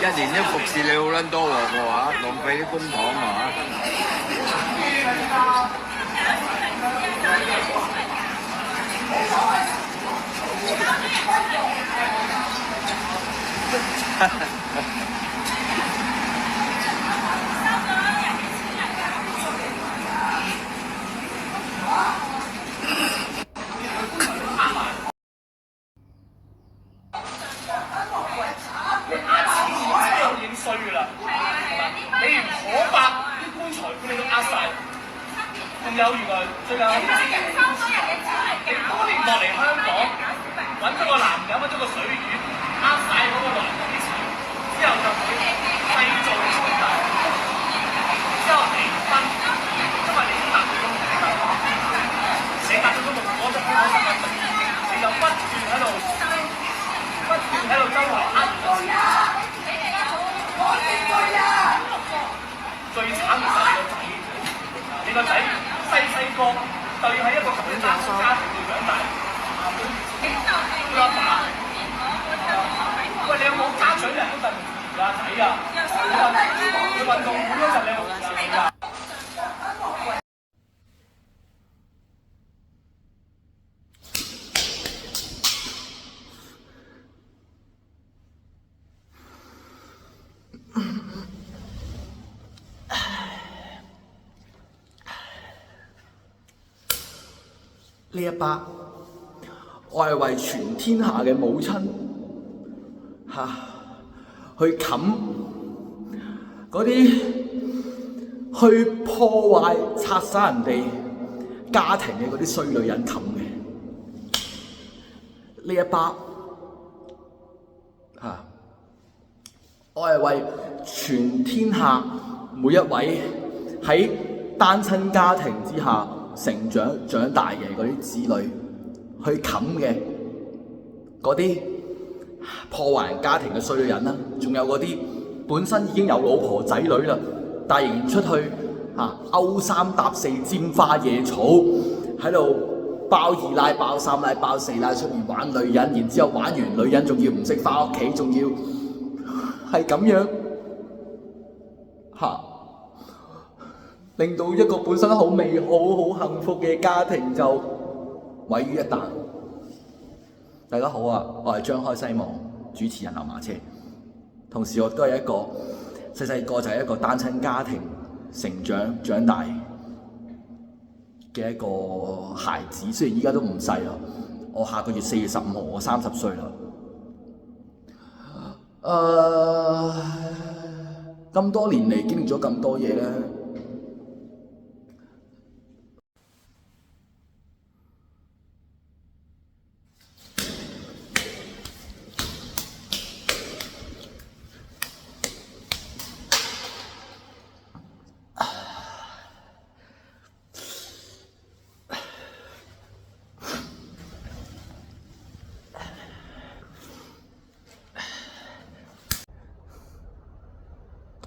一年都服侍你好撚多鑊嘅話，浪費啲公帑啊！衰噶啦，你連可白啲棺材本你都呃晒，仲有原來最近你多年落嚟香港，揾咗個男人揾咗個水魚，呃晒嗰個男人啲錢，之後就會製造衝突，之後離婚，因為你已經達到咗目的，你達到咗目的，我就叫我實質，你就不斷喺度周圍呃人錢。最慘嘅係你個仔細個就要喺一個咁嘅家庭度長大。佢阿爸，喂，你有冇家長人都對唔住阿仔啊？佢運動會嗰陣你有冇㗎？呢一巴，我係為全天下嘅母親去冚嗰啲去破壞、拆散人哋家庭嘅嗰啲衰女人冚嘅。呢一巴我係為全天下每一位喺單親家庭之下成長大嘅嗰啲子女去冚嘅嗰啲破壞人家庭嘅衰女人啦，仲有嗰啲本身已經有老婆仔女啦，但仍然出去勾三搭四、沾花惹草，喺度包二奶、包三奶、包四奶出面玩女人，然之後玩完女人仲要唔識翻屋企，仲要係咁樣令到一個本身好美好、好幸福嘅家庭就毀於一旦。大家好啊，我係張開西望主持人劉馬車，同時我都係一個細個就係一個單親家庭長大嘅一個孩子，雖然依家都唔細啦，我下個月4月15號我30歲啦。咁多年嚟經歷咗咁多嘢咧。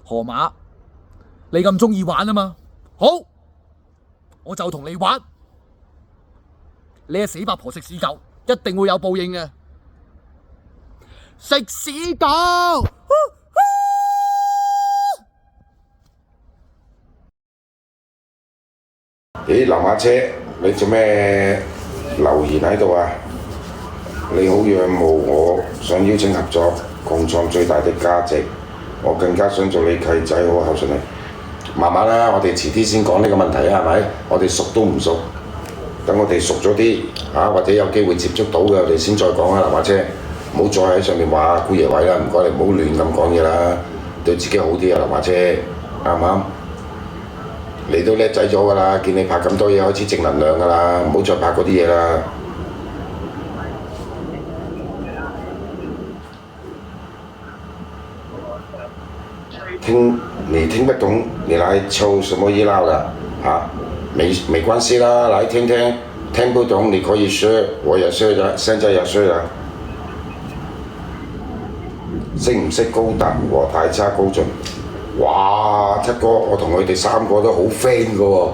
河馬，你咁鍾意玩啊嘛？好，我就同你玩。你係死八婆食屎狗，一定會有報應嘅。食屎狗！咦，劉馬車，你做咩留言喺度啊？你好仰慕我，想邀請合作，共創最大的價值。我更加想做你契仔，好孝順你。慢慢啦，我哋遲啲先講呢個問題啊，係咪？我哋熟都唔熟，等我哋熟咗啲或者有機會接觸到嘅，我哋先再講啊，劉馬車。唔好再喺上面話姑爺位啦，唔該你唔好亂咁講嘢啦，對自己好啲啊，劉馬車，啱唔啱？你都叻仔咗㗎啦，見你拍咁多嘢，開始正能量㗎啦，唔好再拍嗰啲嘢啦。你聽不懂，你來湊什麼熱鬧的沒關係啦，來聽聽，聽不懂你可以學，我也學咗，現在也學啦。識唔識高達和大差高進？哇，七哥，我同佢哋3個都好 friend 㗎喎。